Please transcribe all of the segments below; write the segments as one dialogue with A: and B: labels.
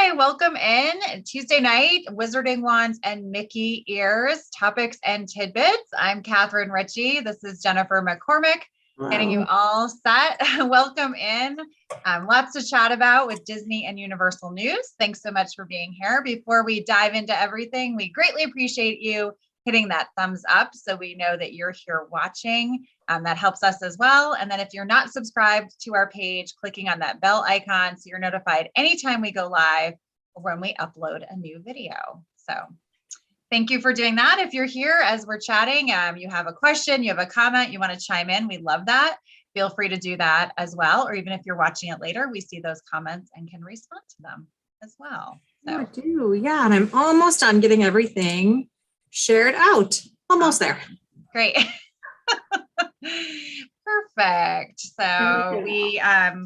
A: Hi, welcome in. Tuesday night, Wizarding Wands and Mickey Ears, Topics and Tidbits. I'm Catherine Ritchie. This is Jennifer McCormick, getting you all set. Welcome in. Lots to chat about with Disney and Universal news. Thanks so much for being here. Before we dive into everything, we greatly appreciate you hitting that thumbs up so we know that you're here watching. That helps us as well. And then if you're not subscribed to our page, clicking on that bell icon so you're notified anytime we go live or when we upload a new video. So thank you for doing that. If you're here as we're chatting, you have a question, you have a comment, you want to chime in, we love that. Feel free to do that as well. Or even if you're watching it later, we see those comments and can respond to them as well. So.
B: I do, yeah. And I'm almost done getting everything shared out. Almost there.
A: Great. Perfect. So we have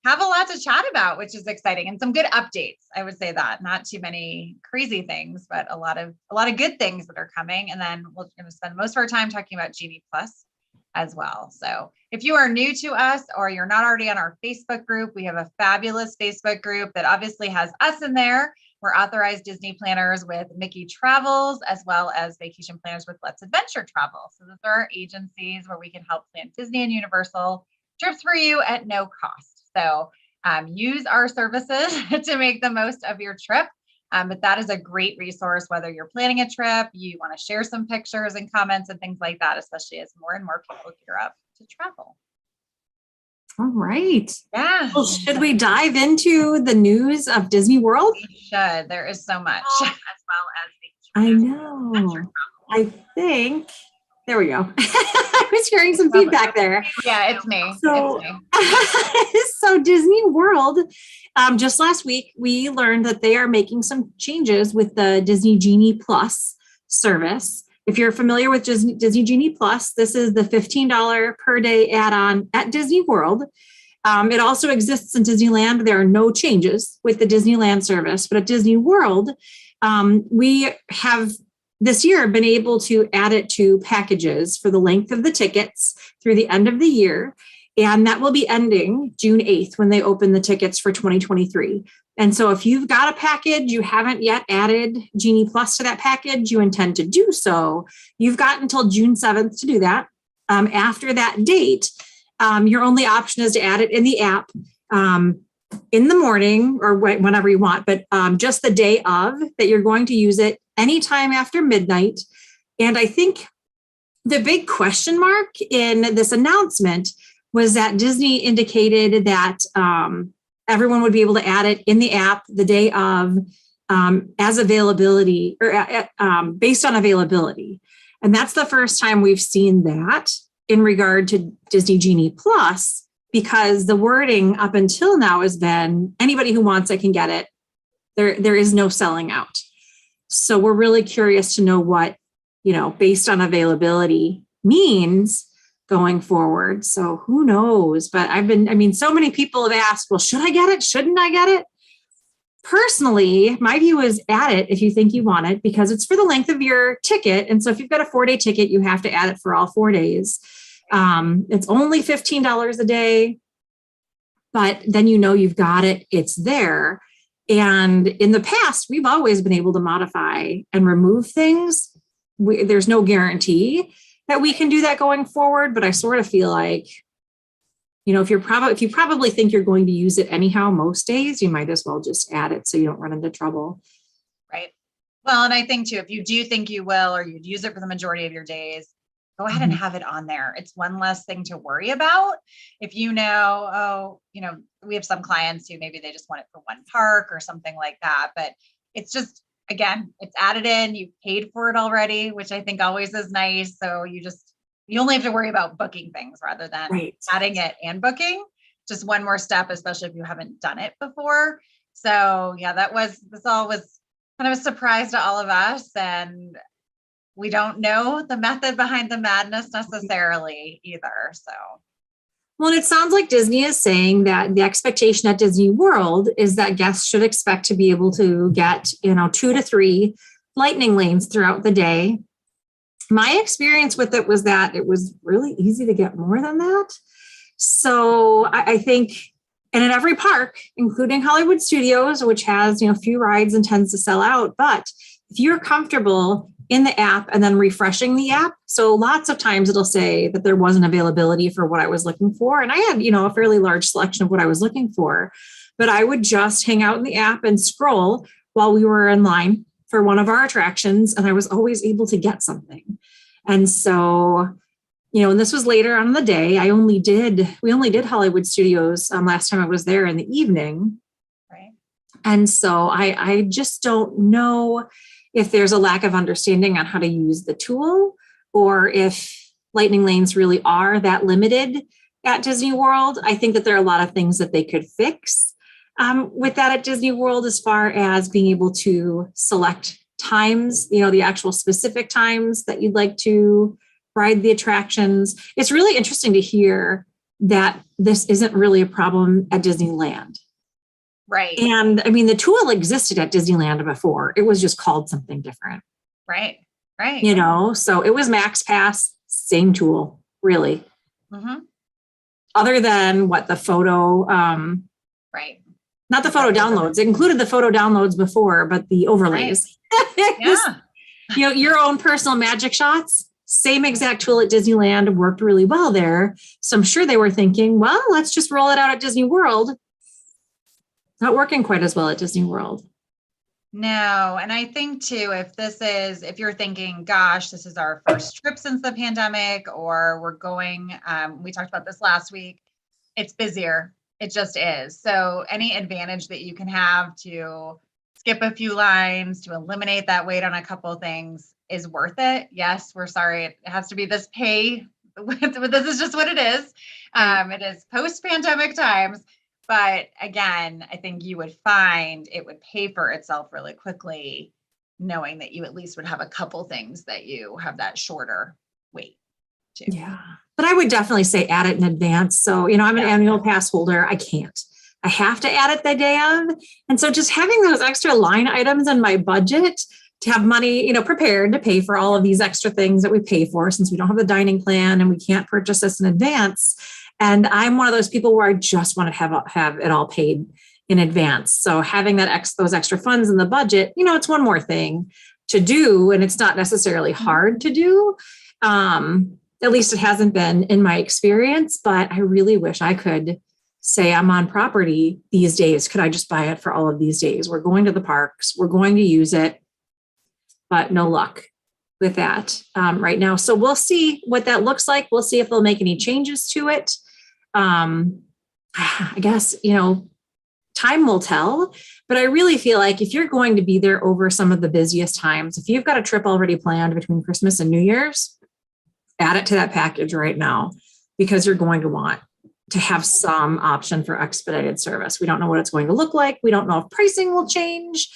A: a lot to chat about, which is exciting, and some good updates. I would say that not too many crazy things, but a lot of good things that are coming. And then we're going to spend most of our time talking about Genie Plus as well. So if you are new to us or you're not already on our Facebook group, we have a fabulous Facebook group that obviously has us in there. We're authorized Disney planners with Mickey Travels, as well as vacation planners with Let's Adventure Travel. So those are our agencies where we can help plan Disney and Universal trips for you at no cost. So use our services to make the most of your trip. But that is a great resource, whether you're planning a trip, you want to share some pictures and comments and things like that, especially as more and more people gear up to travel.
B: All right.
A: Yeah.
B: Well, should we dive into the news of Disney World?
A: We should. There is so much.
B: As well as I know. I think there we go. I was hearing some feedback there.
A: Yeah, it's me.
B: So,
A: it's me.
B: So Disney World, just last week, we learned that they are making some changes with the Disney Genie Plus service. If you're familiar with Disney Genie Plus, this is the $15 per day add-on at Disney World. It also exists in Disneyland. There are no changes with the Disneyland service, but at Disney World, we have this year been able to add it to packages for the length of the tickets through the end of the year. And that will be ending June 8th when they open the tickets for 2023. And so if you've got a package, you haven't yet added Genie Plus to that package, you intend to do so, you've got until June 7th to do that. After that date, your only option is to add it in the app in the morning or whenever you want, but just the day of that you're going to use it anytime after midnight. And I think the big question mark in this announcement was that Disney indicated that everyone would be able to add it in the app the day of as availability or based on availability. And that's the first time we've seen that in regard to Disney Genie Plus, because the wording up until now has been anybody who wants it can get it. There is no selling out. So we're really curious to know what, based on availability means going forward. So who knows? But so many people have asked, well, should I get it? Shouldn't I get it? Personally, my view is add it if you think you want it, because it's for the length of your ticket. And so if you've got a 4-day ticket, you have to add it for all 4 days. It's only $15 a day, but then you've got it, it's there. And in the past, we've always been able to modify and remove things. There's no guarantee that we can do that going forward, but I sort of feel like, if you probably think you're going to use it anyhow most days, you might as well just add it so you don't run into trouble.
A: Right. Well, and I think too, if you do think you will, or you'd use it for the majority of your days, go ahead and have it on there. It's one less thing to worry about. If we have some clients who maybe they just want it for one park or something like that, but it's just, again, it's added in, you paid for it already, which I think always is nice. So you only have to worry about booking things rather than adding it and booking. Just one more step, especially if you haven't done it before. So yeah, this all was kind of a surprise to all of us. And we don't know the method behind the madness necessarily either. So.
B: Well, it sounds like Disney is saying that the expectation at Disney World is that guests should expect to be able to get, 2 to 3 lightning lanes throughout the day. My experience with it was that it was really easy to get more than that. So I think And at every park, including Hollywood Studios, which has, few rides and tends to sell out. But if you're comfortable in the app and then refreshing the app, so lots of times it'll say that there wasn't availability for what I was looking for. And I had, a fairly large selection of what I was looking for. But I would just hang out in the app and scroll while we were in line for one of our attractions. And I was always able to get something. And so, and this was later on in the day. We only did Hollywood Studios last time I was there in the evening.
A: Right.
B: And so I just don't know if there's a lack of understanding on how to use the tool, or if lightning lanes really are that limited at Disney World. I think that there are a lot of things that they could fix with that at Disney World, as far as being able to select times, the actual specific times that you'd like to ride the attractions. It's really interesting to hear that this isn't really a problem at Disneyland.
A: Right.
B: And I mean, the tool existed at Disneyland before. It was just called something different.
A: Right.
B: So it was Max Pass, same tool, really.
A: Mm-hmm.
B: Other than the photo,
A: right.
B: Not the photo downloads. It included the photo downloads before, but the overlays.
A: Right. Yeah.
B: Your own personal magic shots. Same exact tool at Disneyland, worked really well there. So I'm sure they were thinking, well, let's just roll it out at Disney World. Not working quite as well at Disney World.
A: No. And I think too, if you're thinking, gosh, this is our first trip since the pandemic, or we're going, we talked about this last week, it's busier. It just is. So any advantage that you can have to skip a few lines, to eliminate that wait on a couple of things, is worth it. Yes, we're sorry. It has to be this pay. This is just what it is. It is post-pandemic times. But again, I think you would find it would pay for itself really quickly, knowing that you at least would have a couple things that you have that shorter wait to.
B: Yeah. But I would definitely say add it in advance. So, I'm an annual pass holder. I can't. I have to add it the day of. And so just having those extra line items in my budget to have money, prepared to pay for all of these extra things that we pay for, since we don't have the dining plan and we can't purchase this in advance. And I'm one of those people where I just want to have it all paid in advance. So having those extra funds in the budget, it's one more thing to do, and it's not necessarily hard to do. At least it hasn't been in my experience, but I really wish I could say I'm on property these days. Could I just buy it for all of these days? We're going to the parks. We're going to use it, but no luck with that right now. So we'll see what that looks like. We'll see if they'll make any changes to it. I guess, time will tell, but I really feel like if you're going to be there over some of the busiest times, if you've got a trip already planned between Christmas and New Year's, add it to that package right now, because you're going to want to have some option for expedited service. We don't know what it's going to look like. We don't know if pricing will change.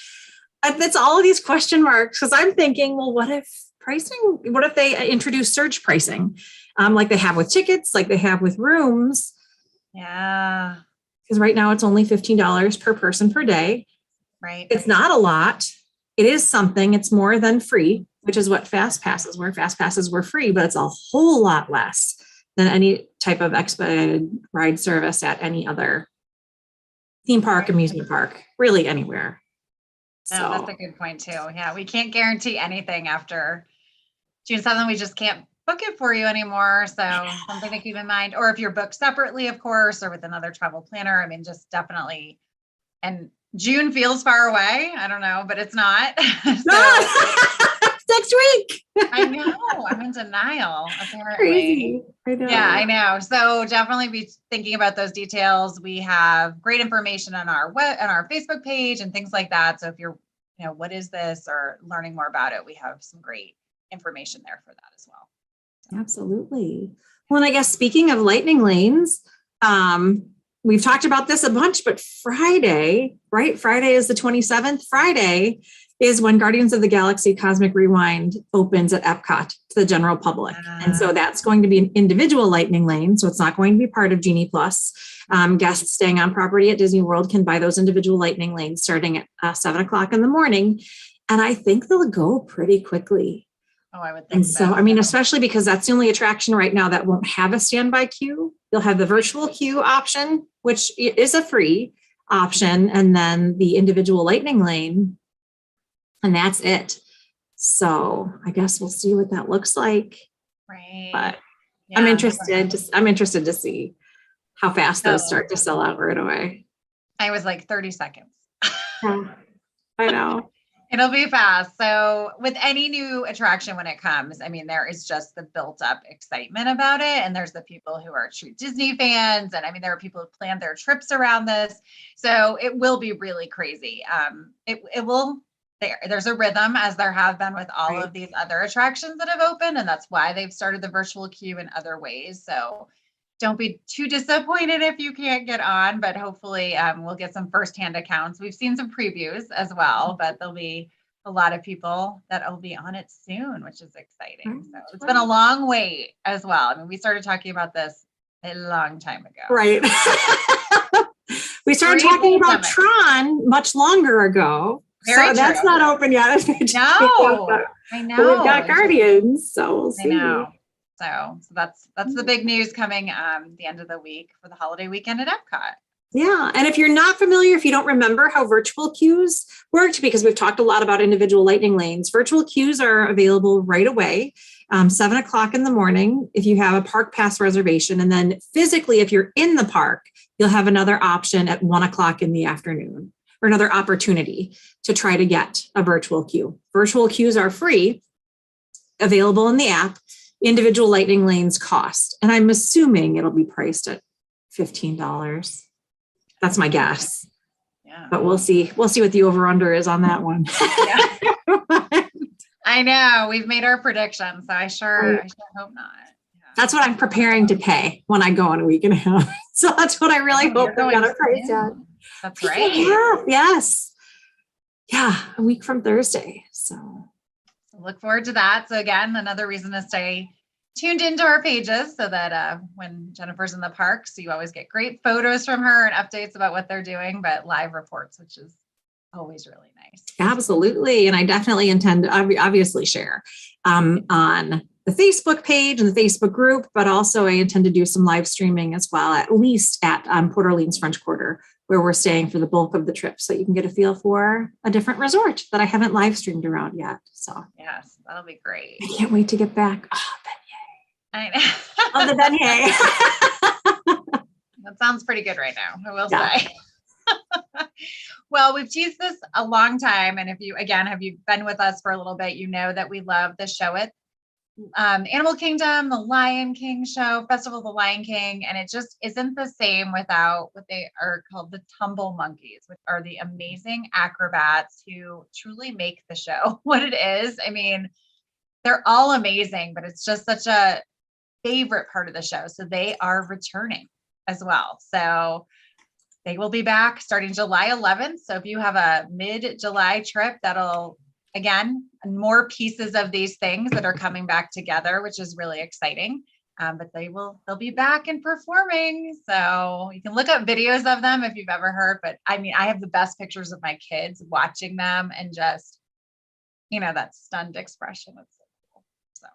B: It's all of these question marks, because I'm thinking, well, what if they introduce surge pricing, like they have with tickets, like they have with rooms?
A: Yeah.
B: Because right now it's only $15 per person per day.
A: Right.
B: It's not a lot. It is something. It's more than free, which is what fast passes were. Fast passes were free, but it's a whole lot less than any type of expedited ride service at any other theme park, amusement park, really anywhere.
A: No, that's a good point too. Yeah, we can't guarantee anything after June 7th. We just can't book it for you anymore. So something to keep in mind. Or if you're booked separately, of course, or with another travel planner. I mean, just definitely. And June feels far away. I don't know, but it's not.
B: Next week.
A: I know. I'm in denial, apparently.
B: Crazy. I know.
A: Yeah, I know. So definitely be thinking about those details. We have great information on our Facebook page and things like that. So if you're, what is this, or learning more about it, we have some great information there for that as well. So.
B: Absolutely. Well, and I guess speaking of lightning lanes, we've talked about this a bunch, but Friday, right? Friday is the 27th. Friday is when Guardians of the Galaxy Cosmic Rewind opens at Epcot to the general public. And so that's going to be an individual lightning lane. So it's not going to be part of Genie Plus. Guests staying on property at Disney World can buy those individual lightning lanes starting at 7 o'clock in the morning. And I think they'll go pretty quickly.
A: Oh, I would think
B: And so, I mean, especially because that's the only attraction right now that won't have a standby queue. You'll have the virtual queue option, which is a free option, and then the individual lightning lane, and that's it. So I guess we'll see what that looks like.
A: Right.
B: But
A: yeah,
B: I'm interested to see how fast those start to sell out right away.
A: I was like 30 seconds.
B: Yeah, I know.
A: It'll be fast. So with any new attraction when it comes, I mean, there is just the built up excitement about it. And there's the people who are true Disney fans. And I mean, there are people who plan their trips around this. So it will be really crazy. It will, there's a rhythm, as there have been with all of these other attractions that have opened. And that's why they've started the virtual queue in other ways. So don't be too disappointed if you can't get on, but hopefully we'll get some firsthand accounts. We've seen some previews as well, but there'll be a lot of people that will be on it soon, which is exciting. So it's been a long wait as well. I mean, we started talking about this a long time ago.
B: Right. We started talking about Tron much longer ago.
A: Very
B: so
A: true.
B: That's not open yet.
A: No, I know.
B: But we've got Guardians, so we'll see.
A: I know. So that's the big news coming the end of the week for the holiday weekend at Epcot.
B: Yeah. And if you're not familiar, if you don't remember how virtual queues worked, because we've talked a lot about individual lightning lanes, virtual queues are available right away, 7:00 in the morning, if you have a park pass reservation. And then physically, if you're in the park, you'll have another option at 1:00 in the afternoon, or another opportunity to try to get a virtual queue. Virtual queues are free, available in the app. Individual lightning lanes cost. And I'm assuming it'll be priced at $15. That's my guess. Yeah. But we'll see. We'll see what the over-under is on that one.
A: Yeah. I know. We've made our predictions, so I sure hope not. Yeah.
B: That's what I'm preparing to pay when I go in a week and a half. So that's what I really hope they're going to price at.
A: That's right.
B: Yeah. Yes. Yeah. A week from Thursday. So
A: look forward to that. So again, another reason to stay tuned into our pages so that when Jennifer's in the parks, you always get great photos from her and updates about what they're doing, but live reports, which is always really nice.
B: Absolutely. And I definitely intend to obviously share on the Facebook page and the Facebook group, but also I intend to do some live streaming as well, at least at Port Orleans French Quarter, where we're staying for the bulk of the trip, so you can get a feel for a different resort that I haven't live streamed around yet. So
A: yes, that'll be great.
B: I can't wait to get back. Oh, beignet.
A: I know.
B: Oh, the beignet.
A: That sounds pretty good right now, I will say. Well, we've teased this a long time. And if you, again, have you been with us for a little bit, you know that we love the show at Animal Kingdom, the Lion King show, Festival of the Lion King, and it just isn't the same without what they are called the Tumble Monkeys, which are the amazing acrobats who truly make the show what it is. I mean, they're all amazing, but it's just such a favorite part of the show. So they are returning as well. So they will be back starting July 11th. So if you have a mid-July trip, that'll, again, more pieces of these things that are coming back together, which is really exciting. But they'll be back and performing. So you can look up videos of them if you've ever heard. But I mean, I have the best pictures of my kids watching them and just, that stunned expression. It's so cool. So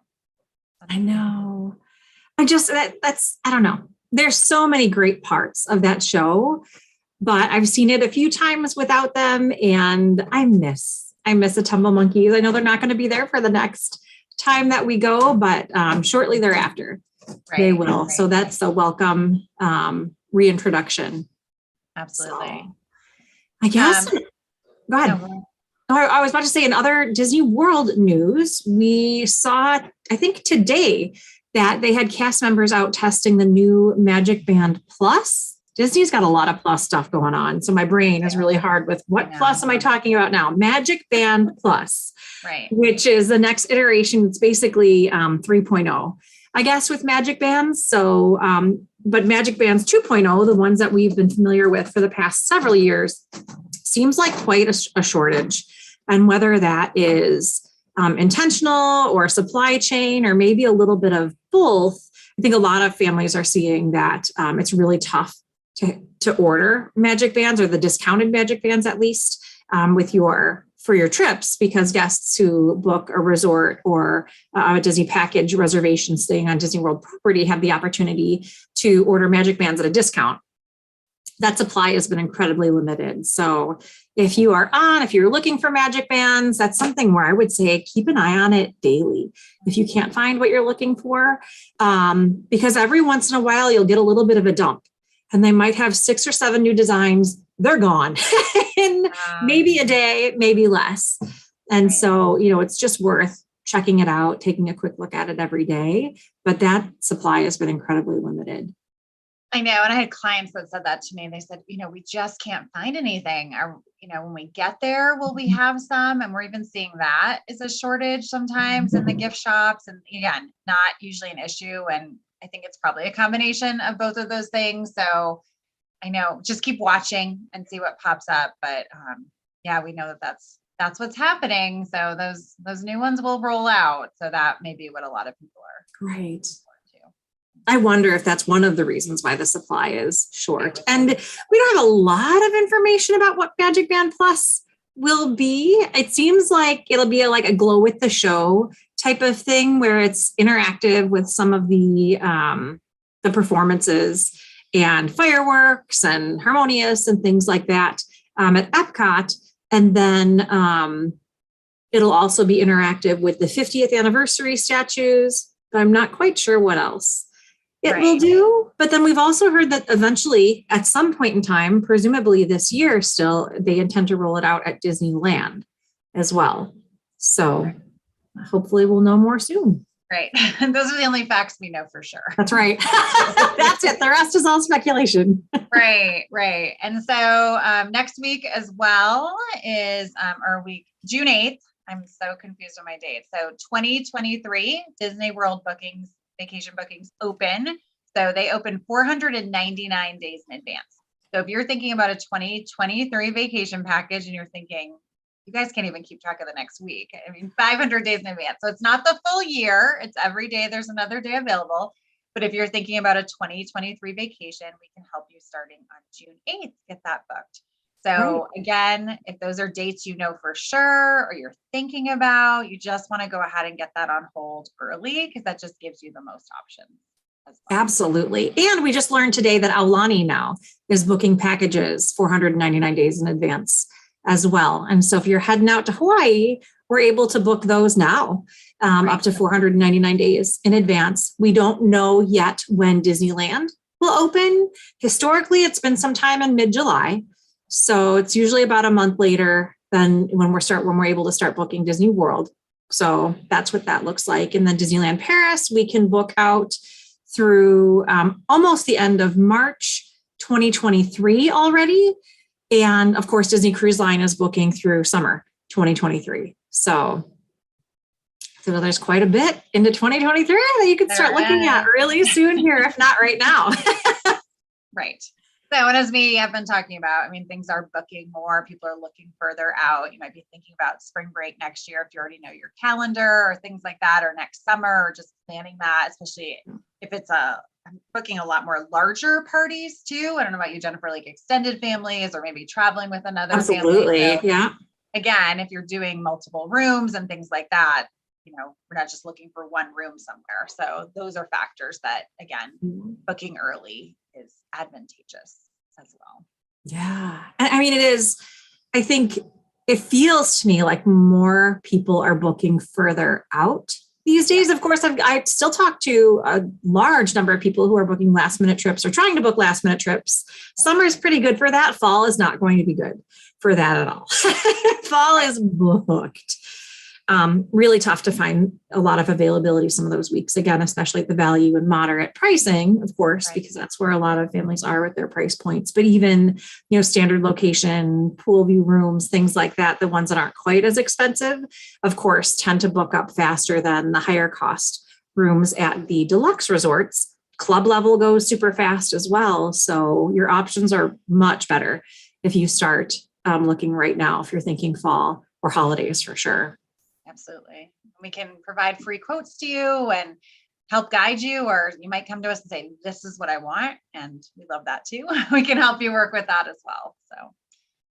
B: I know. I don't know. There's so many great parts of that show, but I've seen it a few times without them, and I miss the Tumble Monkeys. I know they're not going to be there for the next time that we go, but shortly thereafter, they will. Right. So that's a welcome reintroduction.
A: Absolutely.
B: So, I guess. Go ahead. No. I was about to say, in other Disney World news, we saw, I think today, that they had cast members out testing the new Magic Band Plus. Disney's got a lot of plus stuff going on. So my brain is really hard with what plus am I talking about now? Magic Band Plus,
A: right? Which
B: is the next iteration. It's basically 3.0, I guess, with Magic Bands. So, but Magic Bands 2.0, the ones that we've been familiar with for the past several years, seems like quite a shortage. And whether that is intentional or supply chain, or maybe a little bit of both, I think a lot of families are seeing that it's really tough to order Magic Bands, or the discounted Magic Bands, at least with your for your trips, because guests who book a resort or a Disney package reservation staying on Disney World property have the opportunity to order Magic Bands at a discount. That supply has been incredibly limited. So if you're looking for Magic Bands, that's something where I would say keep an eye on it daily. If you can't find what you're looking for, because every once in a while you'll get a little bit of a dump, and they might have 6 or 7 new designs. They're gone in maybe a day, maybe less. And so, it's just worth checking it out, taking a quick look at it every day. But that supply has been incredibly limited.
A: I know. And I had clients that said that to me. They said, we just can't find anything. Or, when we get there, will we have some? And we're even seeing that is a shortage sometimes in the gift shops. And again, not usually an issue. And I think it's probably a combination of both of those things. So I know, just keep watching and see what pops up. But we know that's what's happening. So those new ones will roll out. So that may be what a lot of people are.
B: Right. I wonder if that's one of the reasons why the supply is short. And we don't have a lot of information about what Magic Band Plus will be. It seems like it'll be like a glow with the show type of thing, where it's interactive with some of the performances and fireworks and Harmonious and things like that at Epcot. And then it'll also be interactive with the 50th anniversary statues, but I'm not quite sure what else it will do. But then we've also heard that eventually, at some point in time, presumably this year still, they intend to roll it out at Disneyland as well. So hopefully we'll know more soon.
A: Right. And those are the only facts we know for sure.
B: That's right. That's it. The rest is all speculation.
A: Right. And so next week as well is our week, June 8th. I'm so confused on my date. So 2023 Disney World bookings, vacation bookings open. So they open 499 days in advance. So if you're thinking about a 2023 vacation package and you're thinking, you guys can't even keep track of the next week. 500 days in advance. So it's not the full year. It's every day. There's another day available. But if you're thinking about a 2023 vacation, we can help you starting on June 8th, get that booked. So again, if those are dates for sure, or you're thinking about, you just want to go ahead and get that on hold early, because that just gives you the most options.
B: Absolutely. And we just learned today that Aulani now is booking packages 499 days in advance as well. And so if you're heading out to Hawaii, we're able to book those now up to 499 days in advance. We don't know yet when Disneyland will open. Historically, it's been sometime in mid-July. So it's usually about a month later than when we're able to start booking Disney World. So that's what that looks like. And then Disneyland Paris, we can book out through almost the end of March 2023 already. And of course, Disney Cruise Line is booking through summer 2023. So there's quite a bit into 2023 that you can start looking at really soon here, if not right now.
A: Right. So, and as we have been talking about, things are booking more. People are looking further out. You might be thinking about spring break next year if you already know your calendar or things like that, or next summer, or just planning that, especially if I'm booking a lot more larger parties too. I don't know about you, Jennifer, like extended families or maybe traveling with another family. So,
B: yeah.
A: Again, if you're doing multiple rooms and things like that, we're not just looking for one room somewhere. So those are factors that, again, booking early is advantageous as well.
B: Yeah. It is, I think it feels to me like more people are booking further out these days. Of course, I still talk to a large number of people who are booking last minute trips or trying to book last minute trips. Summer is pretty good for that. Fall is not going to be good for that at all. Fall is booked. Really tough to find a lot of availability some of those weeks, again, especially at the value and moderate pricing, of course, because that's where a lot of families are with their price points. But even, standard location, pool view rooms, things like that, the ones that aren't quite as expensive, of course, tend to book up faster than the higher cost rooms at the deluxe resorts. Club level goes super fast as well. So your options are much better if you start looking right now, if you're thinking fall or holidays for sure.
A: Absolutely. We can provide free quotes to you and help guide you, or you might come to us and say, this is what I want. And we love that too. We can help you work with that as well. So,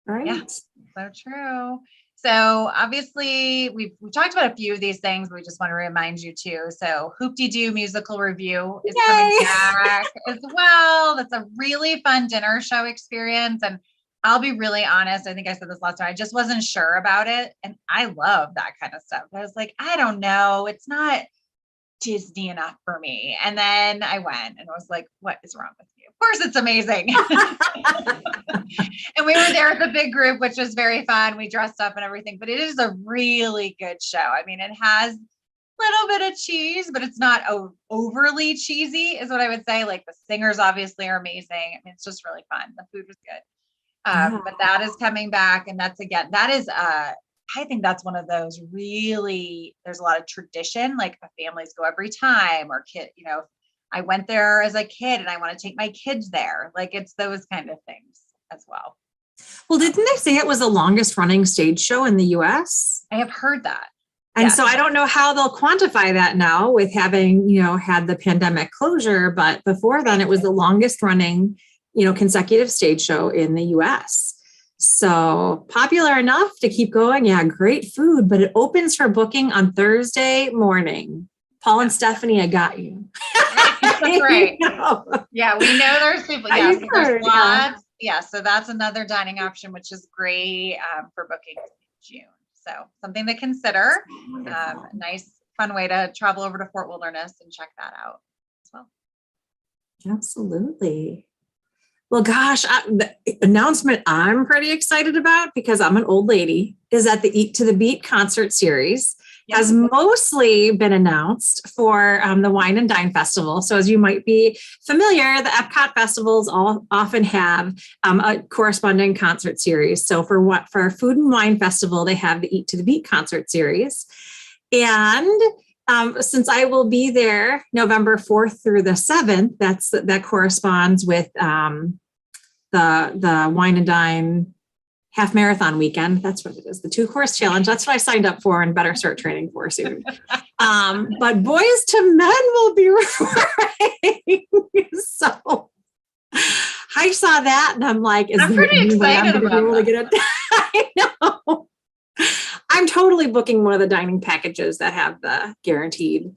B: right.
A: Yeah, so true. So obviously we've talked about a few of these things, but we just want to remind you too. So Hoop-Dee-Doo musical review is coming back as well. That's a really fun dinner show experience. And I'll be really honest. I think I said this last time. I just wasn't sure about it. And I love that kind of stuff. I was like, I don't know. It's not Disney enough for me. And then I went and I was like, what is wrong with you? Of course it's amazing. And we were there with a big group, which was very fun. We dressed up and everything, but it is a really good show. I mean, it has a little bit of cheese, but it's not overly cheesy is what I would say. Like the singers obviously are amazing. I mean, it's just really fun. The food was good. But that is coming back. And that's I think that's one of those really, there's a lot of tradition, like families go every time or I went there as a kid and I want to take my kids there. Like it's those kind of things as well.
B: Well, didn't they say it was the longest running stage show in the US?
A: I have heard that.
B: And so I don't know how they'll quantify that now with having, had the pandemic closure, but before then it was the longest running, consecutive stage show in the US. So popular enough to keep going. Yeah, great food, but it opens for booking on Thursday morning. Paul and Stephanie, I got you.
A: That's right. Yeah, we know there's people. Yeah, so there's lots. Yeah, so that's another dining option, which is great for booking in June. So something to consider. Nice, fun way to travel over to Fort Wilderness and check that out as well.
B: Absolutely. Well, gosh, the announcement I'm pretty excited about because I'm an old lady is that the Eat to the Beat concert series has mostly been announced for the Wine and Dine Festival. So as you might be familiar, the Epcot festivals often have a corresponding concert series. So for Food and Wine Festival, they have the Eat to the Beat concert series. And since I will be there November 4th through the 7th, that corresponds with the Wine and Dine half marathon weekend. That's what it is. The 2-course challenge. That's what I signed up for and better start training for soon. But Boys to Men will be recording. So I saw that and I'm like,
A: I'm pretty excited about that.
B: I know. I'm totally booking one of the dining packages that have the guaranteed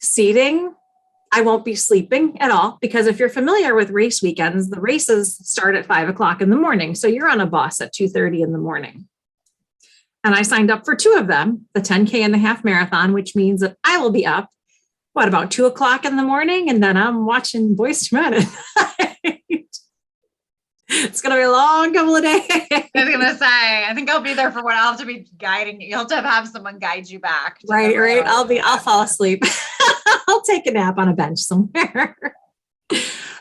B: seating. I won't be sleeping at all because if you're familiar with race weekends, the races start at 5:00 in the morning. So you're on a bus at 2:30 in the morning. And I signed up for 2 of them, the 10K and the half marathon, which means that I will be up, about 2:00 in the morning. And then I'm watching Boys to Men at night. It's going to be a long couple of days.
A: I was going to say, I think I'll be there for what I'll have to be guiding you. You'll have to have someone guide you back.
B: Right. I'll fall asleep. I'll take a nap on a bench somewhere. But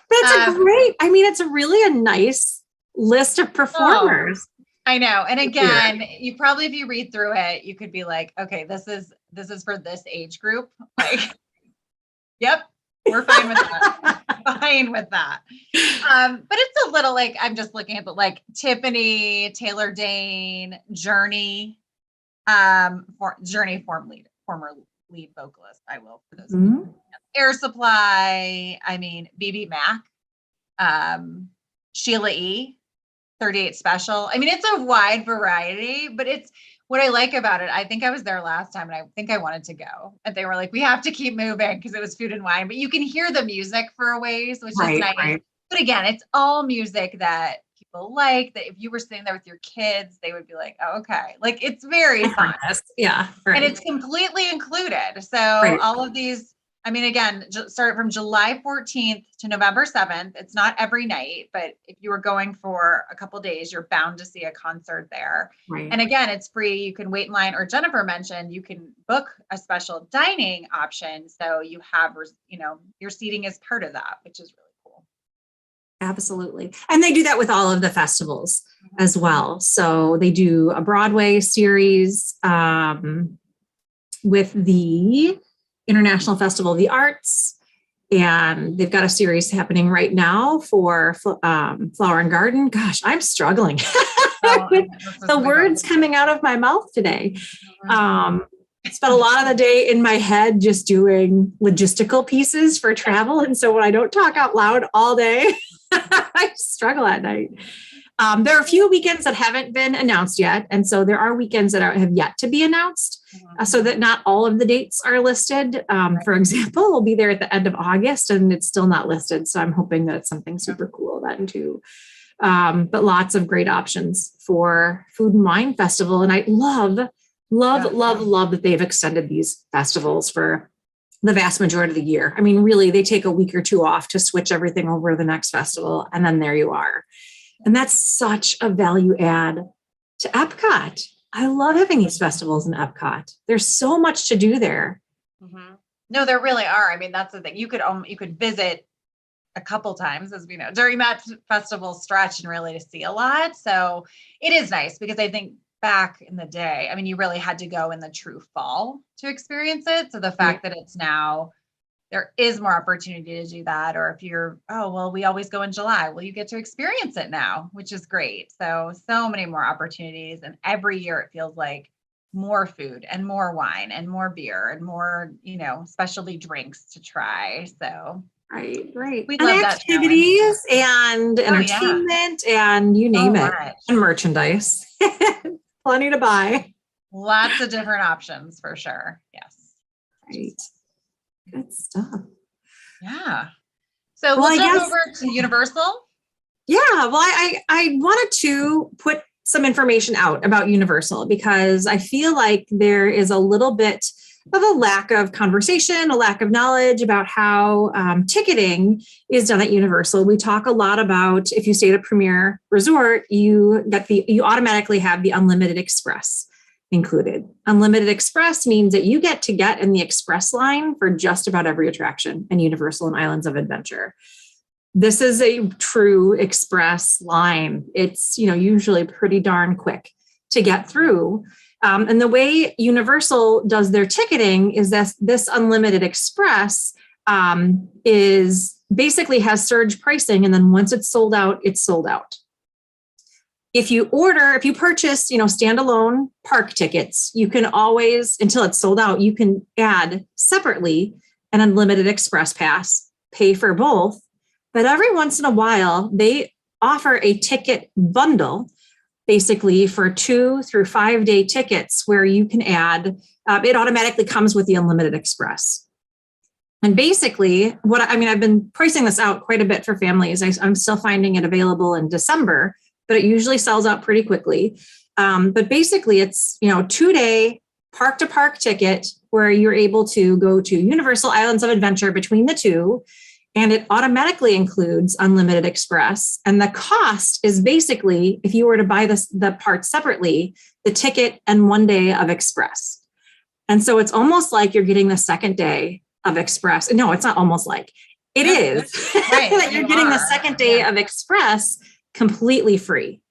B: it's really a nice list of performers.
A: I know. And again, you probably, if you read through it, you could be like, okay, this is for this age group. Like, yep, we're fine with that. Fine with that. But it's a little like, I'm just looking at the like Tiffany, Taylor Dane, Journey, former lead vocalist, I will for those people. Air Supply, BB Mac, Sheila E, 38 Special. It's a wide variety, but it's what I like about it. I think I was there last time and I think I wanted to go. And they were like, we have to keep moving because it was Food and Wine, but you can hear the music for a ways, which is nice. Right. But again, it's all music that people like, that if you were sitting there with your kids, they would be like, oh, okay. Like it's very fun.
B: Yeah. Right.
A: And it's completely included. So all of these, again, start from July 14th to November 7th. It's not every night, but if you were going for a couple days, you're bound to see a concert there. Right. And again, it's free. You can wait in line, or Jennifer mentioned, you can book a special dining option. So you have, your seating is part of that, which is really cool.
B: Absolutely. And they do that with all of the festivals as well. So they do a Broadway series with the International Festival of the Arts. And they've got a series happening right now for Flower and Garden. Gosh, I'm struggling with the words coming out of my mouth today. Spent a lot of the day in my head just doing logistical pieces for travel. And so when I don't talk out loud all day, I struggle at night. There are a few weekends that haven't been announced yet. And so there are weekends that have yet to be announced, so that not all of the dates are listed. For example, we'll be there at the end of August and it's still not listed. So I'm hoping that it's something super cool then too. But lots of great options for Food and Wine Festival. And I love that they've extended these festivals for the vast majority of the year. I mean, really, they take a week or two off to switch everything over to the next festival. And then there you are. And that's such a value add to Epcot. I love having these festivals in Epcot. There's so much to do there.
A: Mm-hmm. No, there really are. I mean, that's the thing. You could visit a couple times, as we know, during that festival stretch and really to see a lot. So it is nice because I think back in the day, I mean, you really had to go in the true fall to experience it. So the fact that it's now, there is more opportunity to do that. Or if you're, we always go in July. Well, you get to experience it now, which is great. So many more opportunities. And every year it feels like more food and more wine and more beer and more, specialty drinks to try. So
B: Right.
A: We
B: and
A: love
B: activities and entertainment and you name it. And merchandise. Plenty to buy.
A: Lots of different options for sure. Yes.
B: Right. Good stuff.
A: Yeah. So we'll jump over to Universal.
B: Yeah. Well, I wanted to put some information out about Universal because I feel like there is a little bit of a lack of conversation, a lack of knowledge about how ticketing is done at Universal. We talk a lot about if you stay at a Premier Resort, you automatically have the Unlimited Express included. Unlimited Express means that you get in the Express line for just about every attraction in Universal and Islands of Adventure. This is a true Express line. It's usually pretty darn quick to get through. And the way Universal does their ticketing is that this Unlimited Express is basically has surge pricing. And then once it's sold out, it's sold out. If you purchase, standalone park tickets, you can always, until it's sold out, you can add separately an Unlimited Express pass, pay for both. But every once in a while, they offer a ticket bundle basically for 2 through 5 day tickets where you can add, it automatically comes with the Unlimited Express. And basically I've been pricing this out quite a bit for families. I'm still finding it available in December, but it usually sells out pretty quickly. But basically it's, 2-day park to park ticket where you're able to go to Universal Islands of Adventure between the two. And it automatically includes Unlimited Express. And the cost is basically, if you were to buy the parts separately, the ticket and 1 day of Express. And so it's almost like you're getting the second day of Express. No, it's not almost like. It is. Right. That you're getting the second day of Express completely free.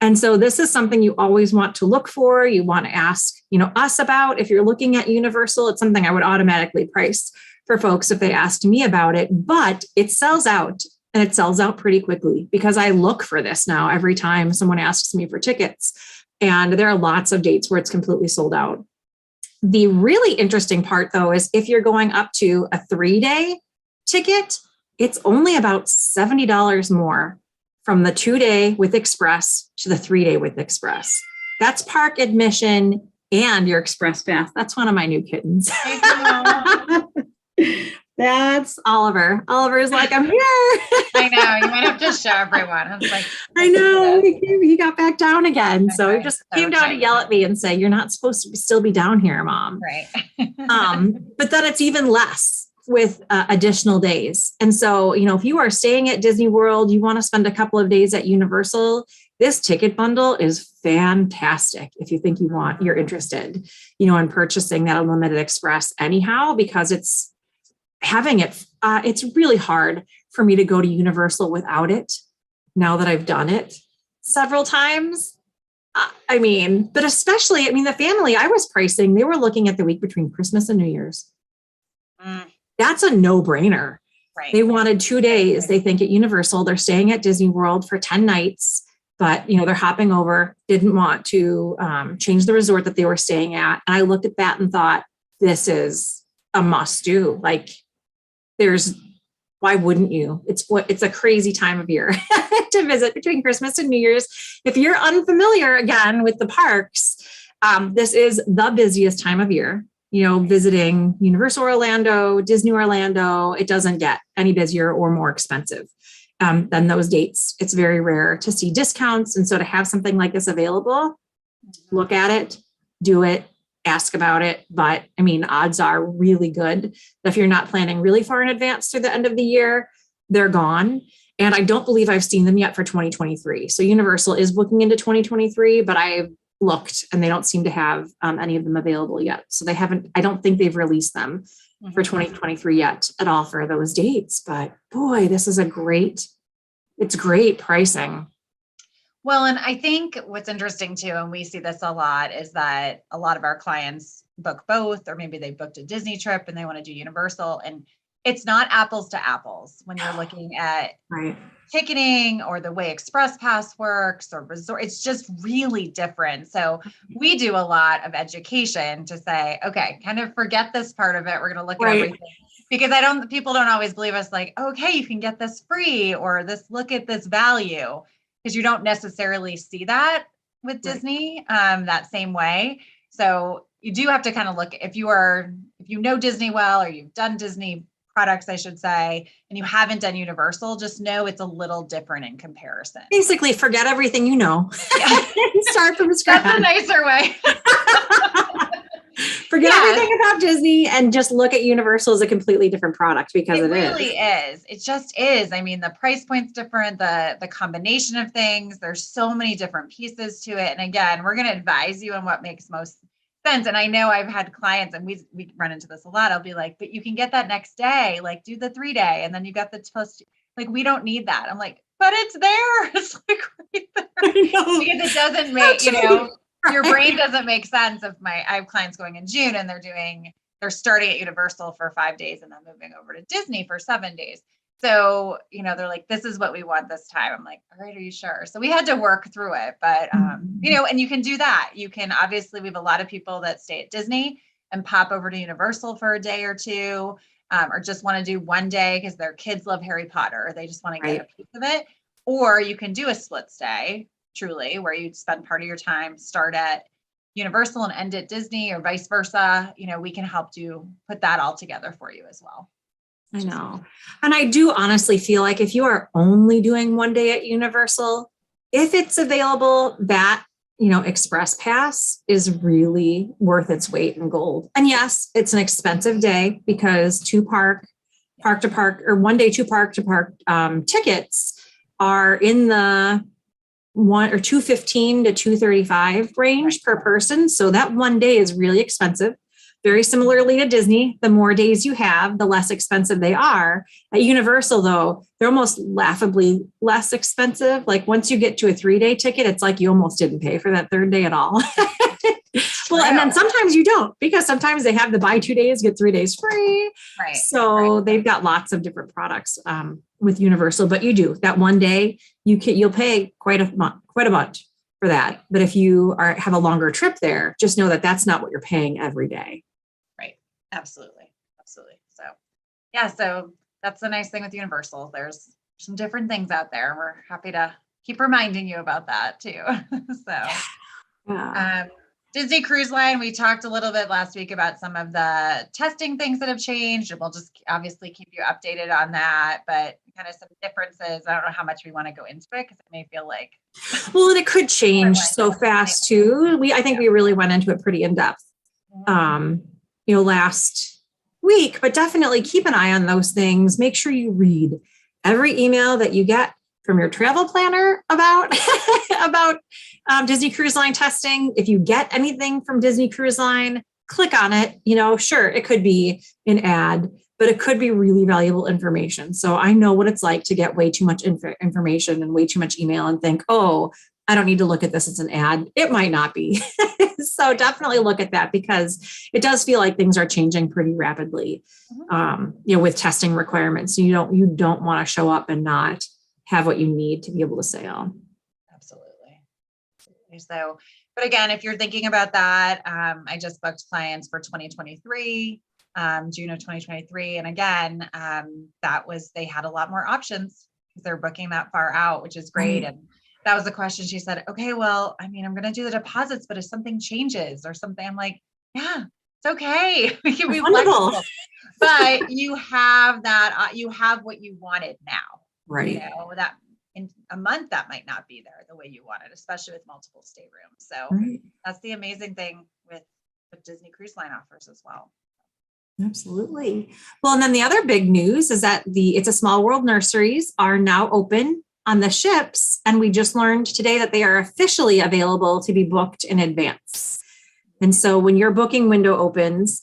B: And so this is something you always want to look for. You want to ask, us about. If you're looking at Universal, it's something I would automatically price for folks if they asked me about it, but it sells out and it sells out pretty quickly because I look for this now every time someone asks me for tickets. And there are lots of dates where it's completely sold out. The really interesting part though, is if you're going up to a 3-day ticket, it's only about $70 more from the 2-day with Express to the 3-day with Express. That's park admission and your Express pass. That's one of my new kittens. That's Oliver. Oliver's like, I'm here.
A: I know. You might have to show everyone. I was like,
B: I know. He got back down again. So he just came down to yell at me and say, you're not supposed to still be down here, Mom.
A: Right.
B: But then it's even less with additional days. And so, if you are staying at Disney World, you want to spend a couple of days at Universal, this ticket bundle is fantastic. If you think you're interested, in purchasing that Unlimited Express anyhow, because it's really hard for me to go to Universal without it now that I've done it several times. But especially, the family I was pricing, they were looking at the week between Christmas and New Year's. That's a no-brainer. Right. They wanted 2 days, they think, at Universal. They're staying at Disney World for 10 nights, but, they're hopping over, didn't want to change the resort that they were staying at. And I looked at that and thought, this is a must-do. Like, there's why wouldn't you? It's a crazy time of year to visit between Christmas and New Year's. If you're unfamiliar again with the parks, this is the busiest time of year. Visiting Universal Orlando, Disney Orlando, it doesn't get any busier or more expensive than those dates. It's very rare to see discounts. And so to have something like this available, look at it, do it, ask about it. But I mean, odds are really good that if you're not planning really far in advance through the end of the year, they're gone. And I don't believe I've seen them yet for 2023. So Universal is booking into 2023, but I've looked and they don't seem to have any of them available yet. So I don't think they've released them for 2023 yet at all for those dates. But boy, this is it's great pricing.
A: Well, and I think what's interesting too, and we see this a lot, is that a lot of our clients book both, or maybe they booked a Disney trip and they want to do Universal, and it's not apples to apples when you're looking at ticketing or the way Express Pass works or resort. It's just really different. So we do a lot of education to say, okay, kind of forget this part of it. We're going to look at everything, because people don't always believe us, like, okay, you can get this free, or look at this value, because you don't necessarily see that with Disney that same way. So you do have to kind of look, if you know Disney well, or you've done Disney products, I should say, and you haven't done Universal, just know it's a little different in comparison.
B: Basically, forget everything you know. And start from scratch.
A: That's a nicer way.
B: Forget everything about Disney and just look at Universal as a completely different product, because it
A: really is. It just is. I mean, the price point's different, the combination of things. There's so many different pieces to it. And again, we're going to advise you on what makes most sense. And I know I've had clients, and we run into this a lot. I'll be like, but you can get that next day, like do the 3-day, and then you got the plus. Like, we don't need that. I'm like, but it's there. It's like right there. Because it doesn't make, your brain doesn't make sense. I have clients going in June and they're starting at Universal for 5 days and then moving over to Disney for 7 days. So, they're like, this is what we want this time. I'm like, all right, are you sure? So we had to work through it, but, and you can do that. You can, obviously, we have a lot of people that stay at Disney and pop over to Universal for a day or two, or just want to do one day because their kids love Harry Potter, or they just want to get a piece of it. Or you can do a split stay, truly, where you spend part of your time, start at Universal and end at Disney, or vice versa. We can help you put that all together for you as well.
B: I know. And I do honestly feel like if you are only doing one day at Universal, if it's available, that, Express Pass is really worth its weight in gold. And yes, it's an expensive day, because park to park, or 1 day, 2 park to park tickets are in the $215 to $235 range per person. So that 1 day is really expensive. Very similarly to Disney, the more days you have, the less expensive they are. At Universal, though, they're almost laughably less expensive. Like, once you get to a 3-day ticket, it's like you almost didn't pay for that 3rd day at all. Well, and then sometimes you don't, because sometimes they have the buy 2 days, get 3 days free.
A: Right.
B: So they've got lots of different products with Universal, but you do that 1 day, you'll pay quite a bunch for that. But if you have a longer trip there, just know that that's not what you're paying every day.
A: Right. Absolutely. So that's the nice thing with Universal. There's some different things out there. We're happy to keep reminding you about that too. Disney Cruise Line, we talked a little bit last week about some of the testing things that have changed, and we'll just obviously keep you updated on that, but kind of some differences. I don't know how much we want to go into it, because it may feel like,
B: well, and it could change so fast too. I think we really went into it pretty in depth, last week, but definitely keep an eye on those things. Make sure you read every email that you get from your travel planner about Disney Cruise Line testing. If you get anything from Disney Cruise Line, click on it. Sure, it could be an ad, but it could be really valuable information. So I know what it's like to get way too much information and way too much email and think, oh, I don't need to look at this as an ad. It might not be. So definitely look at that, because it does feel like things are changing pretty rapidly, with testing requirements. You don't want to show up and not have what you need to be able to sail.
A: Absolutely. So, but again, if you're thinking about that, I just booked clients for 2023. June of 2023. And again, they had a lot more options because they're booking that far out, which is great.
B: Right.
A: And that was the question. She said, okay, well, I mean, I'm going to do the deposits, but if something changes or something, I'm like, yeah, it's okay. We can be
B: Wonderful.
A: flexible, but you have that, you have what you wanted now,
B: Right.
A: you know, that in a month, that might not be there the way you want it, especially with multiple staterooms. So
B: Right.
A: that's the amazing thing with Disney Cruise Line offers as well.
B: Absolutely. Well, and then the other big news is that It's a Small World nurseries are now open on the ships. And we just learned today that they are officially available to be booked in advance. And so when your booking window opens,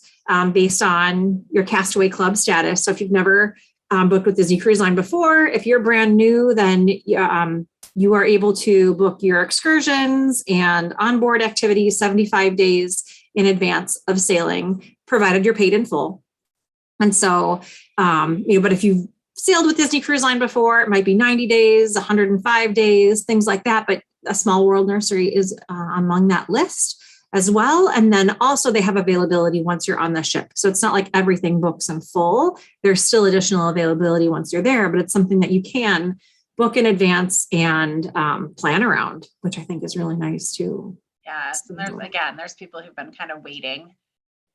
B: based on your Castaway Club status, so if you've never booked with Disney Cruise Line before, if you're brand new, then you are able to book your excursions and onboard activities 75 days in advance of sailing, provided you're paid in full. And so, but if you've sailed with Disney Cruise Line before, it might be 90 days, 105 days, things like that. But a Small World nursery is among that list as well. And then also they have availability once you're on the ship. So it's not like everything books in full. There's still additional availability once you're there, but it's something that you can book in advance and plan around, which I think is really nice too.
A: Yes. And there's people who've been kind of waiting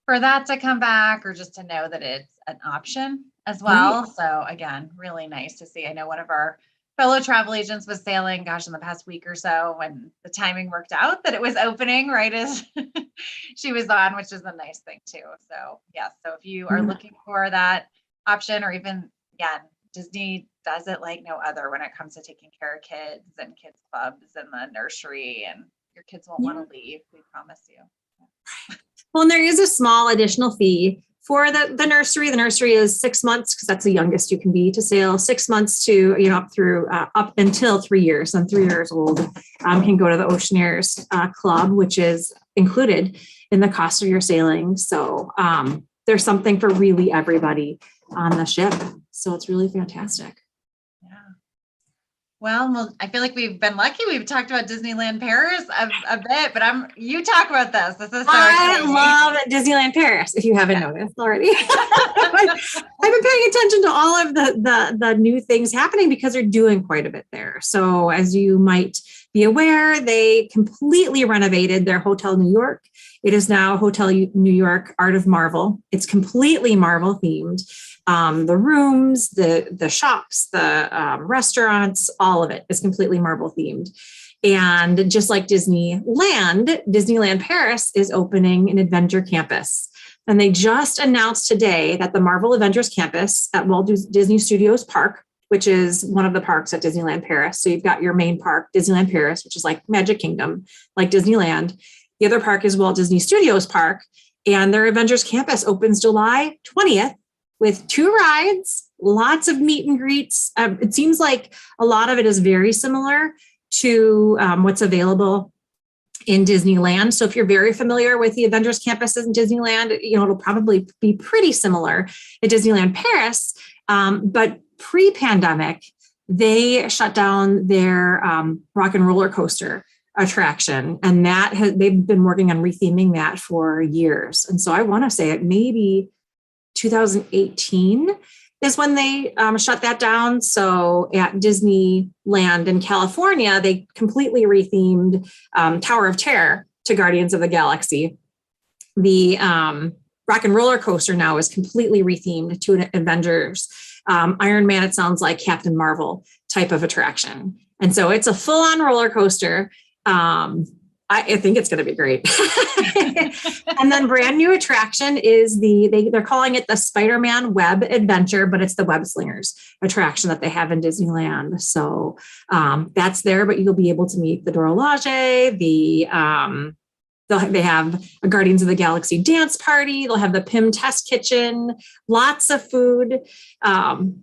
A: for that to come back or just to know that it's an option as well. Right. So again, really nice to see. I know one of our fellow travel agents was sailing, in the past week or so when the timing worked out that it was opening right as she was on, which is a nice thing too. So yes. So if you are looking for that option, or even again, Disney does it like no other when it comes to taking care of kids and kids clubs and the nursery, and your kids won't want to leave. We promise you.
B: Well, and there is a small additional fee for the nursery. The nursery is 6 months because that's the youngest you can be to sail. 6 months to, up until 3 years. And 3 years old can go to the Oceaneers Club, which is included in the cost of your sailing. So there's something for really everybody on the ship. So it's really fantastic.
A: Well, I feel like we've been lucky. We've talked about Disneyland Paris a bit, but you talk about this. This is so
B: I love Disneyland Paris, if you haven't noticed already. I've been paying attention to all of the new things happening because they're doing quite a bit there. So as you might be aware, they completely renovated their Hotel New York. It is now Hotel New York Art of Marvel. It's completely Marvel themed. The rooms, the shops, the restaurants, all of it is completely Marvel themed. And just like Disneyland Paris is opening an Adventure Campus. And they just announced today that the Marvel Adventures Campus at Walt Disney Studios Park, which is one of the parks at Disneyland Paris. So you've got your main park, Disneyland Paris, which is like Magic Kingdom, like Disneyland. The other park is Walt Disney Studios Park, and their Adventures Campus opens July 20th. With 2 rides, lots of meet and greets. It seems like a lot of it is very similar to what's available in Disneyland. So if you're very familiar with the Avengers campuses in Disneyland, it'll probably be pretty similar at Disneyland Paris. But pre-pandemic, they shut down their rock and roller coaster attraction, and they've been working on retheming that for years. And so I want to say it maybe 2018 is when they shut that down. So at Disneyland in California, they completely rethemed Tower of Terror to Guardians of the Galaxy. The rock and roller coaster now is completely rethemed to an Avengers. Iron Man, it sounds like Captain Marvel type of attraction. And so it's a full-on roller coaster. I think it's going to be great. And then brand new attraction is they're calling it the Spider-Man Web Adventure, but it's the Web Slingers attraction that they have in Disneyland. So that's there, but you'll be able to meet the Dora Laje, they have a Guardians of the Galaxy dance party. They'll have the Pym Test Kitchen, lots of food.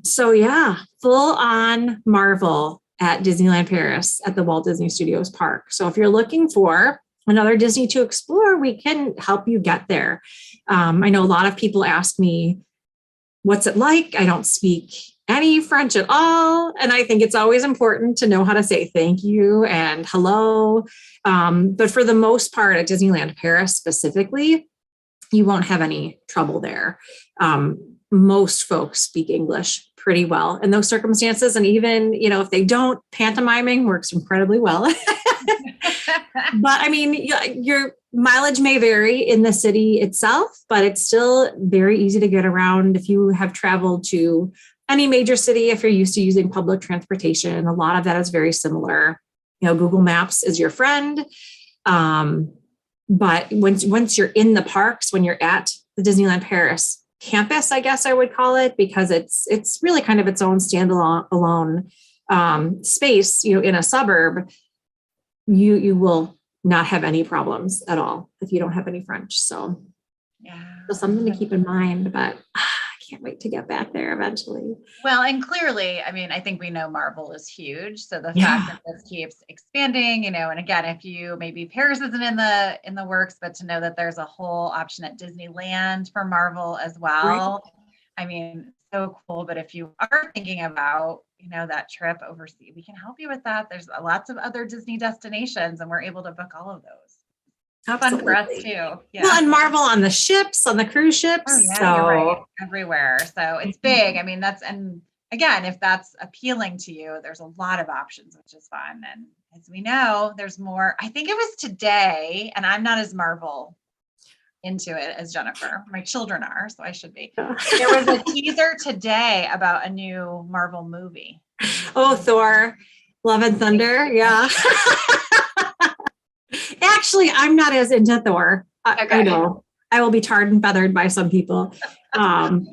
B: So yeah, full on Marvel at Disneyland Paris at the Walt Disney Studios Park. So if you're looking for another Disney to explore, we can help you get there. I know a lot of people ask me, what's it like? I don't speak any French at all. And I think it's always important to know how to say thank you and hello. But for the most part at Disneyland Paris specifically, you won't have any trouble there. Most folks speak English pretty well in those circumstances. And even, if they don't, pantomiming works incredibly well. But I mean, your mileage may vary in the city itself, but it's still very easy to get around. If you have traveled to any major city, if you're used to using public transportation, a lot of that is very similar. Google Maps is your friend. But once you're in the parks, when you're at the Disneyland Paris campus, I guess I would call it, because it's really kind of its own standalone space, in a suburb, you will not have any problems at all if you don't have any French. So something to keep in mind, but I can't wait to get back there eventually.
A: Well, and clearly, I mean, I think we know Marvel is huge. So the fact that this keeps expanding, and again, if you maybe Paris isn't in the works, but to know that there's a whole option at Disneyland for Marvel as well. Right. I mean, so cool. But if you are thinking about, that trip overseas, we can help you with that. There's lots of other Disney destinations, and we're able to book all of those.
B: Absolutely.
A: Fun for us too. Yeah.
B: Well, and Marvel on the ships, on the cruise ships.
A: Oh, yeah, you're right. Everywhere. So it's big. I mean, and again, if that's appealing to you, there's a lot of options, which is fun. And as we know, there's more. I think it was today, and I'm not as Marvel into it as Jennifer. My children are, so I should be. There was a teaser today about a new Marvel movie.
B: Oh, Thor, Love and Thunder. Yeah. Actually, I'm not as into Thor. Okay. I know I will be tarred and feathered by some people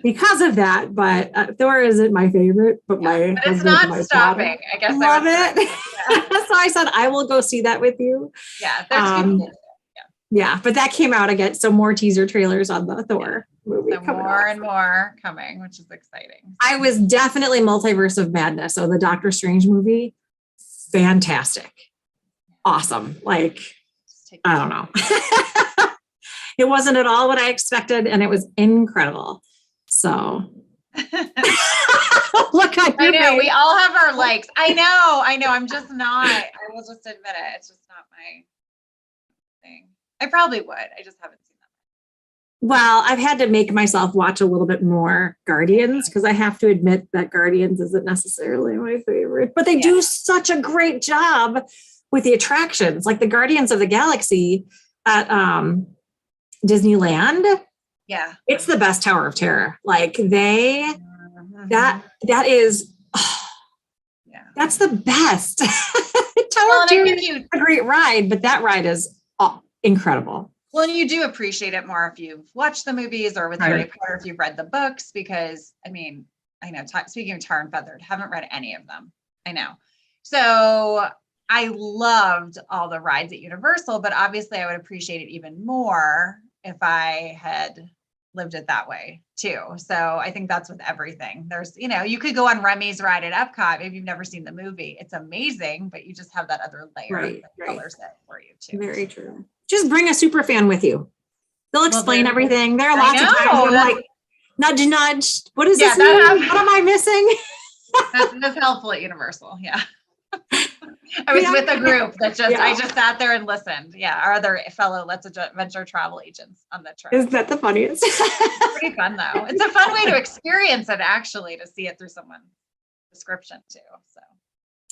B: because of that, but Thor isn't my favorite, but
A: it's not stopping. I guess
B: love it. Yeah. So I said, I will go see that with you.
A: Yeah. There's
B: yeah, but that came out again. So more teaser trailers on the Thor movie.
A: So more and more coming, which is exciting.
B: I was definitely Multiverse of Madness. So the Doctor Strange movie, fantastic. Awesome. Like, I don't know. It wasn't at all what I expected, and it was incredible. So look,
A: I know we all have our likes. I know. I'm just not. I will just admit it. It's just not my thing. I probably would. I just haven't seen them.
B: Well, I've had to make myself watch a little bit more Guardians, because I have to admit that Guardians isn't necessarily my favorite, but they do such a great job with the attractions, like the Guardians of the Galaxy at Disneyland.
A: Yeah.
B: It's the best Tower of Terror. Like that is, that's the best. Tower of Terror is a great ride, but that ride is incredible.
A: Well, and you do appreciate it more if you've watched the movies, or with Harry Potter, if you've read the books, because I mean, I know, speaking of Tar and Feathered, haven't read any of them. I know. So I loved all the rides at Universal, but obviously I would appreciate it even more if I had lived it that way too. So I think that's with everything. There's, you could go on Remy's ride at Epcot. Maybe you've never seen the movie. It's amazing, but you just have that other layer that colors it for you too.
B: Very true. Just bring a super fan with you. They'll explain everything. There are lots of times I'm like, nudge, nudge. What is this? What am I missing?
A: That's helpful at Universal. Yeah. I was with a group that I just sat there and listened. Yeah. Our other fellow Let's Adventure travel agents on the trip.
B: Isn't that the funniest?
A: It's pretty fun though. It's a fun way to experience it, actually, to see it through someone's description too. So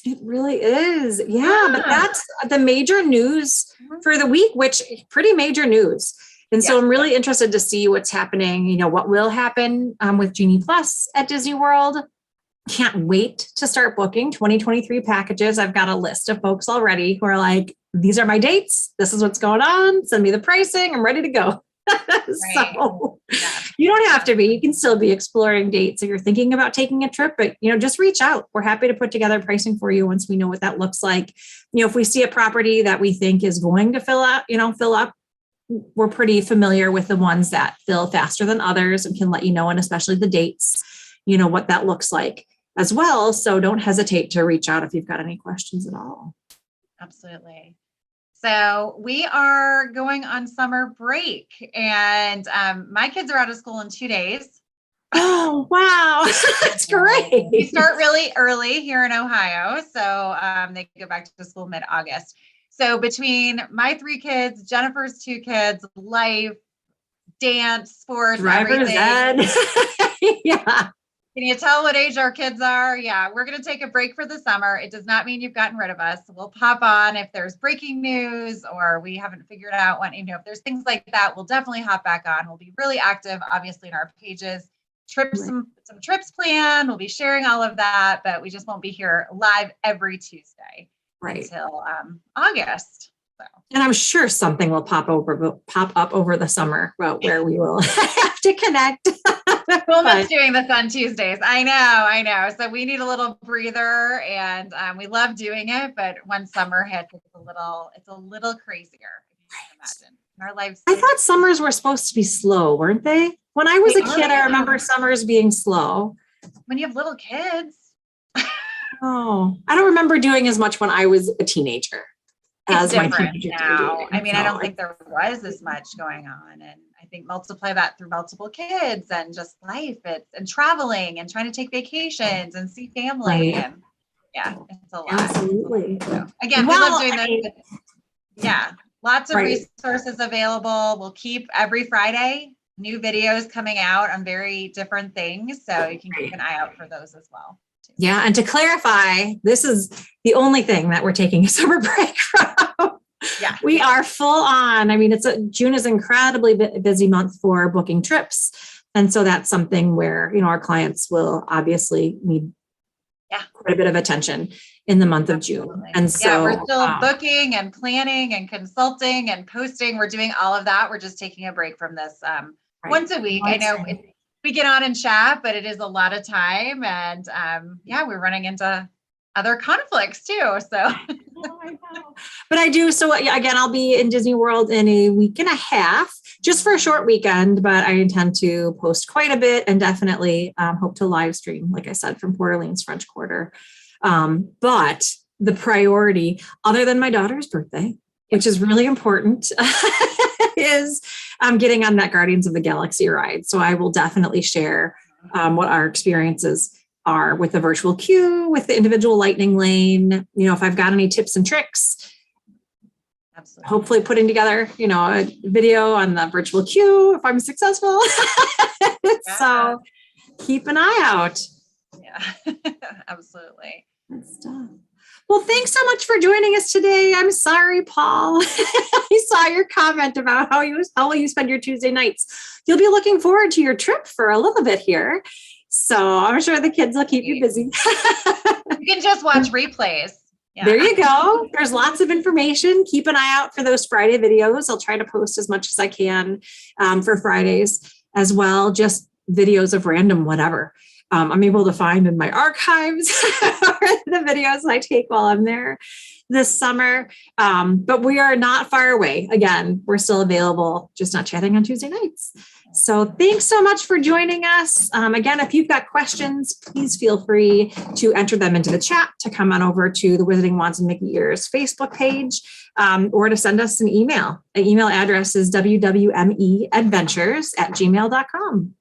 B: it really is. Yeah. But that's the major news for the week, which pretty major news. And so I'm really interested to see what's happening, what will happen with Genie Plus at Disney World. Can't wait to start booking 2023 packages. I've got a list of folks already who are like, these are my dates. This is what's going on. Send me the pricing. I'm ready to go. So you don't have to be. You can still be exploring dates if you're thinking about taking a trip, but just reach out. We're happy to put together pricing for you once we know what that looks like. If we see a property that we think is going to fill up, we're pretty familiar with the ones that fill faster than others and can let you know, and especially the dates, what that looks like as well. So don't hesitate to reach out if you've got any questions at all.
A: Absolutely. So we are going on summer break, and my kids are out of school in 2 days.
B: Oh, wow. That's great.
A: We start really early here in Ohio. So they go back to school mid-August. So between my 3 kids, Jennifer's 2 kids, life, dance, sports,
B: driver's
A: everything.
B: ed. Yeah.
A: Can you tell what age our kids are? Yeah, we're going to take a break for the summer. It does not mean you've gotten rid of us. We'll pop on if there's breaking news or we haven't figured out what, if there's things like that, we'll definitely hop back on. We'll be really active, obviously, in our pages. Some trips planned. We'll be sharing all of that, but we just won't be here live every Tuesday until August. So.
B: And I'm sure something will pop up over the summer about where we will have to connect.
A: We'll miss doing this on Tuesdays. I know. So we need a little breather, and we love doing it. But when summer hits, it's a little crazier. If you can imagine. Our lives.
B: I thought summers were supposed to be slow, weren't they? When I was a kid, I remember summers being slow.
A: When you have little kids.
B: Oh, I don't remember doing as much when I was a teenager.
A: It's different now. I don't think there was as much going on, and I think multiply that through multiple kids and just life, and traveling and trying to take vacations and see family, and it's a lot.
B: Absolutely.
A: So, again, we love doing this. Yeah, lots of resources available. We'll keep every Friday new videos coming out on very different things, so you can keep an eye out for those as well.
B: Yeah. And to clarify, this is the only thing that we're taking a summer break from. Yeah. We are full on. June is an incredibly busy month for booking trips. And so that's something where, our clients will obviously need quite a bit of attention in the month of June. And so
A: we're still booking and planning and consulting and posting. We're doing all of that. We're just taking a break from this once a week. I know we get on and chat, but it is a lot of time, and we're running into other conflicts too. So,
B: I know. But I do. So again, I'll be in Disney World in a week and a half, just for a short weekend. But I intend to post quite a bit, and definitely hope to live stream, like I said, from Port Orleans French Quarter. But the priority, other than my daughter's birthday, which is really important, is getting on that Guardians of the Galaxy ride. So I will definitely share what our experiences are with the virtual queue, with the individual lightning lane, if I've got any tips and tricks. Absolutely. Hopefully putting together, a video on the virtual queue if I'm successful. So keep an eye out.
A: Yeah, absolutely.
B: Good stuff. Well, thanks so much for joining us today. I'm sorry, Paul. I saw your comment about how will you spend your Tuesday nights. You'll be looking forward to your trip for a little bit here. So I'm sure the kids will keep you busy.
A: You can just watch replays.
B: Yeah. There you go. There's lots of information. Keep an eye out for those Friday videos. I'll try to post as much as I can for Fridays as well. Just videos of random whatever. I'm able to find in my archives the videos I take while I'm there this summer. But we are not far away. Again, we're still available, just not chatting on Tuesday nights. So thanks so much for joining us. Again, if you've got questions, please feel free to enter them into the chat, to come on over to the Wizarding Wands and Mickey Ears Facebook page, or to send us an email. The email address is wwmeadventures@gmail.com.